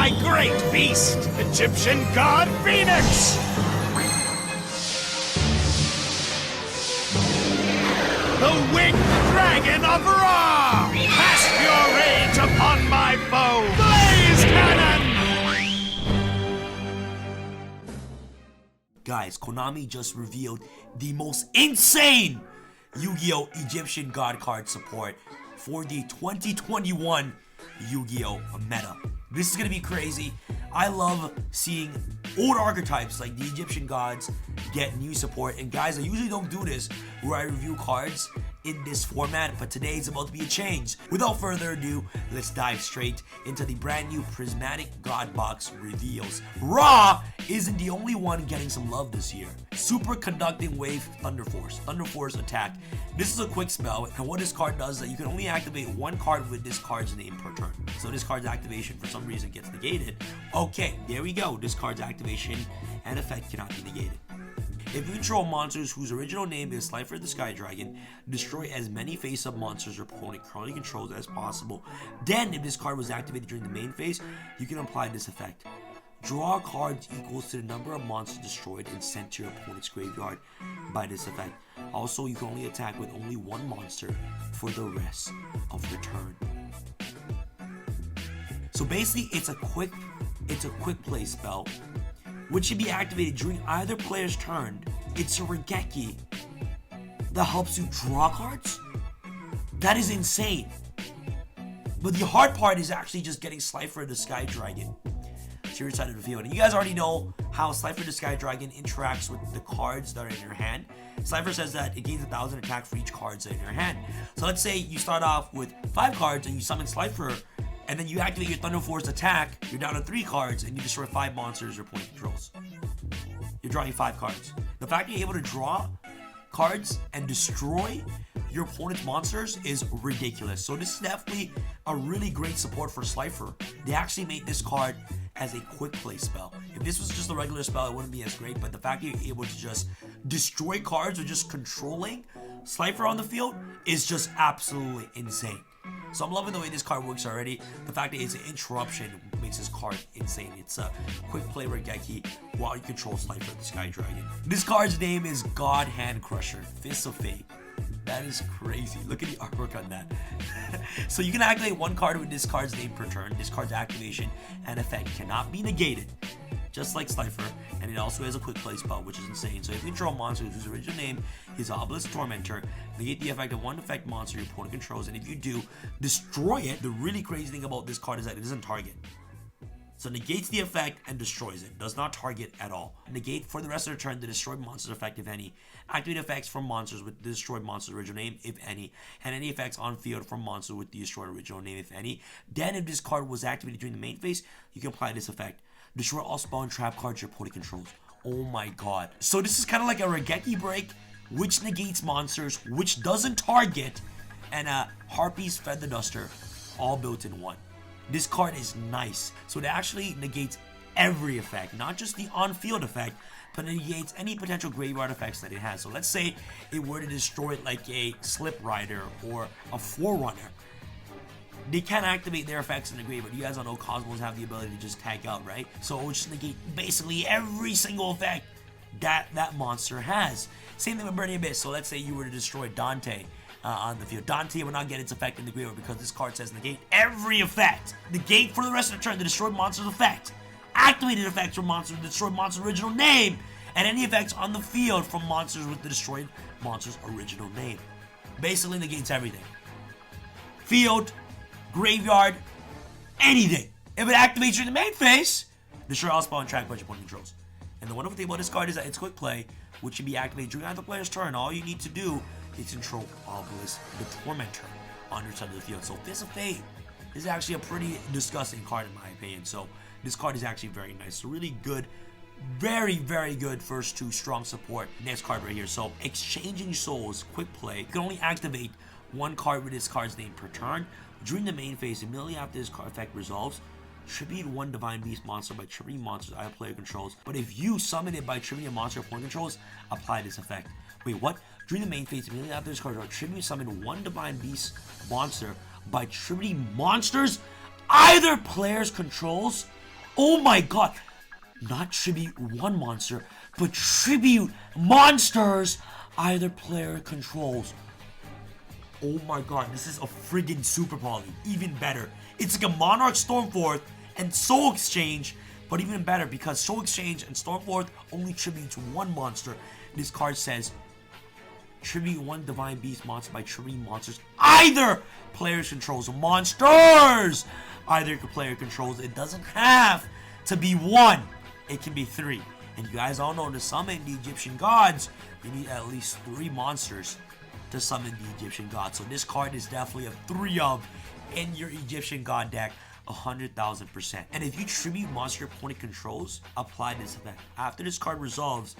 my great beast, Egyptian god Phoenix! The winged dragon of Ra! Cast your rage upon my foe! Blaze cannon! Guys, Konami just revealed the most insane Yu-Gi-Oh! Egyptian God card support for the 2021 Yu-Gi-Oh! Meta. This is gonna be crazy. I love seeing old archetypes like the Egyptian gods get new support. And guys, I usually don't do this where I review cards in this format, but today it's about to be a change. Without further ado, let's dive straight into the brand new Prismatic God Box reveals. Ra isn't the only one getting some love this year. Superconducting Wave Thunder Force. Thunder Force attack. This is a quick spell, and what this card does is that you can only activate one card with this card's name per turn. So this card's activation for some reason gets negated. Okay, there we go. This card's activation and effect cannot be negated. If you control monsters whose original name is Slifer the Sky Dragon, destroy as many face-up monsters your opponent currently controls as possible. Then, if this card was activated during the main phase, you can apply this effect. Draw cards equals to the number of monsters destroyed and sent to your opponent's graveyard by this effect. Also, you can only attack with only one monster for the rest of the turn. So basically, it's a quick play spell, which should be activated during either player's turn. It's a Regeki that helps you draw cards? That is insane. But the hard part is actually just getting Slifer the Sky Dragon to your side of the field. And you guys already know how Slifer the Sky Dragon interacts with the cards that are in your hand. Slifer says that it gains 1,000 attack for each card that's in your hand. So let's say you start off with 5 cards and you summon Slifer, and then you activate your Thunder Force attack, you're down to 3 cards, and you destroy 5 monsters your opponent controls. You're drawing 5 cards. The fact that you're able to draw cards and destroy your opponent's monsters is ridiculous. So this is definitely a really great support for Slifer. They actually made this card as a quick play spell. If this was just a regular spell, it wouldn't be as great, but the fact that you're able to just destroy cards or just controlling Slifer on the field is just absolutely insane. So I'm loving the way this card works already. The fact that it's an interruption makes this card insane. It's a quick play Regeki while you control Slifer the Sky Dragon. This card's name is God Hand Crusher, Fist of Fate. That is crazy. Look at the artwork on that. So you can activate one card with this card's name per turn. This card's activation and effect cannot be negated, just like Slifer, and it also has a quick play spell, which is insane. So if you control monsters whose original name is Obelisk Tormentor, negate the effect of one effect monster your opponent controls, and if you do, destroy it. The really crazy thing about this card is that it doesn't target. So negates the effect and destroys it. Does not target at all. Negate for the rest of the turn the destroyed monster's effect, if any. Activate effects from monsters with the destroyed monster's original name, if any. And any effects on field from monsters with the destroyed original name, if any. Then if this card was activated during the main phase, you can apply this effect. Destroy all spell and trap cards your opponent controls. Oh my god. So this is kind of like a Regeki break, which negates monsters, which doesn't target, and a Harpy's Feather Duster, all built in one. This card is nice. So it actually negates every effect, not just the on-field effect, but it negates any potential graveyard effects that it has. So let's say it were to destroy it like a Slip Rider or a Forerunner. They can't activate their effects in the graveyard. You guys all know Cosmos have the ability to just tag out, right? So it would just negate basically every single effect that monster has. Same thing with Burning Abyss. So let's say you were to destroy Dante on the field. Dante will not get its effect in the graveyard because this card says negate every effect. Negate for the rest of the turn the destroyed monster's effect. Activated effects from monsters with the destroyed monster's original name. And any effects on the field from monsters with the destroyed monster's original name. Basically negates everything. Field, graveyard, anything. If it activates during the main phase, destroy all spell and track cards your opponent controls. And the wonderful thing about this card is that it's quick play, which should be activated during either player's turn. All you need to do is control Obelisk the Tormentor on your side of the field. So Fist of Fate is actually a pretty disgusting card in my opinion. So this card is actually very nice. So really good, very, very good first 2 strong support. Next card right here. So Exchanging Souls, quick play. You can only activate one card with this card's name per turn. During the main phase, immediately after this card effect resolves, tribute one Divine Beast monster by tributing monsters either player controls. But if you summon it by tributing a monster opponent controls, apply this effect. Wait, what? During the main phase, immediately after this card, tribute summon one Divine Beast monster by tributing monsters either players controls Oh my god. Not tribute one monster, but tribute monsters either player controls. Oh my god, this is a friggin' super poly. Even better. It's like a Monarch Stormforth and Soul Exchange, but even better because Soul Exchange and Stormforth only tributes one monster. This card says, tribute one Divine Beast monster by tributing monsters either players controls. Monsters! Either player controls. It doesn't have to be one. It can be three. And you guys all know to summon the Egyptian gods, you need at least 3 monsters to summon the Egyptian gods. So this card is definitely a 3 of in your Egyptian god deck, 100,000%. And if you tribute monster your opponent controls, apply this effect. After this card resolves,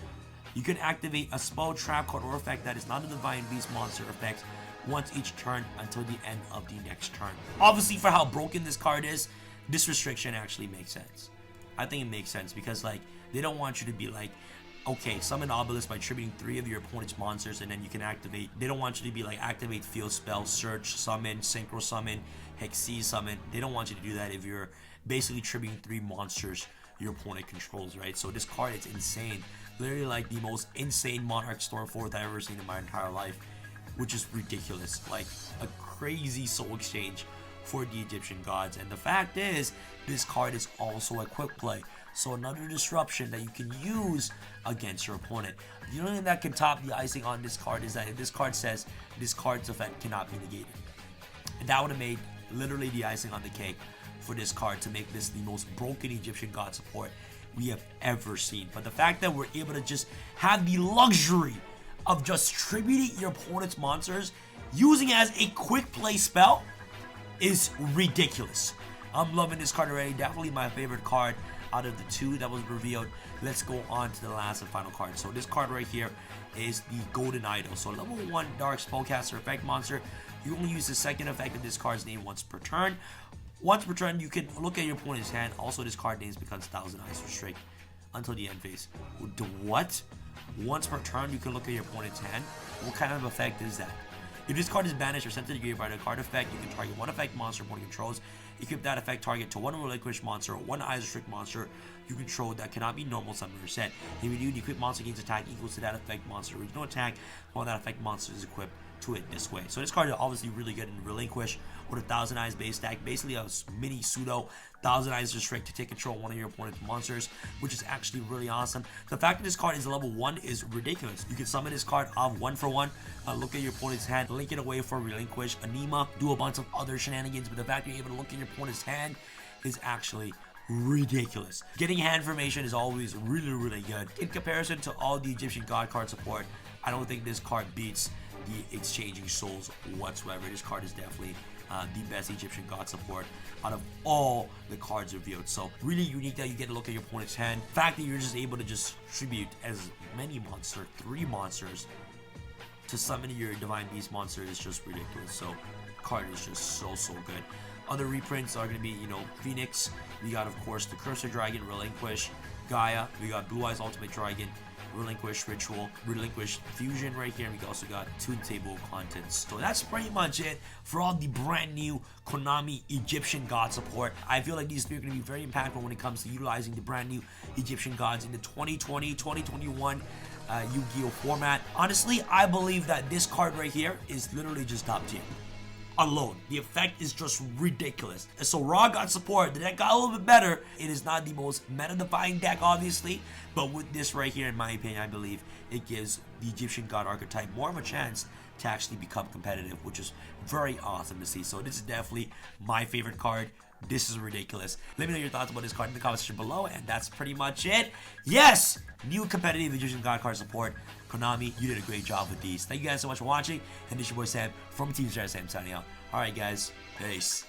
you can activate a spell, trap card, or effect that is not a Divine Beast monster effect once each turn until the end of the next turn. Obviously, for how broken this card is, this restriction actually makes sense. I think it makes sense because, like, they don't want you to be like, okay, summon Obelisk by tributing 3 of your opponent's monsters, and then you can activate. They don't want you to be like, activate field spell, search, summon, synchro summon, Hexi summon. They don't want you to do that if you're basically tributing 3 monsters your opponent controls, right? So this card is insane. Literally like the most insane Monarch Stormforth I've ever seen in my entire life, which is ridiculous. Like a crazy soul exchange for the Egyptian gods. And the fact is, this card is also a quick play. So another disruption that you can use against your opponent. The only thing that can top the icing on this card is that if this card says this card's effect cannot be negated. And that would have made literally the icing on the cake for this card to make this the most broken Egyptian god support we have ever seen. But the fact that we're able to just have the luxury of just tributing your opponent's monsters using it as a quick play spell is ridiculous. I'm loving this card already. Definitely my favorite card out of the 2 that was revealed. Let's go on to the last and final card. So this card right here is the Golden Idol. So level 1 Dark Spellcaster effect monster. You only use the second effect of this card's name once per turn. Once per turn, you can look at your opponent's hand. Also, this card names becomes Thousand Eyes Restrict until the end phase. What? Once per turn, you can look at your opponent's hand. What kind of effect is that? If this card is banished or sent to the graveyard by the card effect, you can target one effect monster opponent controls. Equip that effect target to one relinquished monster or one Eyes Restrict monster you control that cannot be normal summon or set. If you do, the equipped monster gains attack equals to that effect monster original attack while that effect monster is equipped to it this way. So this card is obviously really good in Relinquish with a Thousand Eyes base stack, basically a mini pseudo Thousand Eyes Restrict to take control of one of your opponent's monsters, which is actually really awesome. The fact that this card is level 1 is ridiculous. You can summon this card off 1 for 1, look at your opponent's hand, link it away for Relinquish, Anima, do a bunch of other shenanigans, but the fact you're able to look at your opponent's hand is actually ridiculous. Getting hand formation is always really good. In comparison to all the Egyptian god card support, I don't think this card beats the Exchanging Souls whatsoever. This card is definitely the best Egyptian god support out of all the cards revealed. So really unique that you get to look at your opponent's hand. The fact that you're just able to just tribute as many monsters, 3 monsters, to summon your Divine Beast monster is just ridiculous. So card is just so good. Other reprints are going to be, you know, Phoenix. We got, of course, the Cursor Dragon, Relinquish, Gaia. We got Blue Eyes Ultimate Dragon, Relinquish Ritual, Relinquish Fusion right here. And we also got Tune Table Contents. So that's pretty much it for all the brand new KONAMI Egyptian God support. I feel like these 3 are going to be very impactful when it comes to utilizing the brand new Egyptian gods in the 2020-2021 Yu-Gi-Oh format. Honestly, I believe that this card right here is literally just top tier alone. The effect is just ridiculous. And so raw god support, the deck got a little bit better. It is not the most meta-defying deck, obviously, but with this right here, in my opinion, I believe it gives the Egyptian god archetype more of a chance to actually become competitive, which is very awesome to see. So this is definitely my favorite card. This is ridiculous. Let me know your thoughts about this card in the comment section below, and that's pretty much it. Yes! New competitive Egyptian god card support. KONAMI, you did a great job with these. Thank you guys so much for watching, and this is your boy Sam from Team Sam signing out. Alright guys, peace.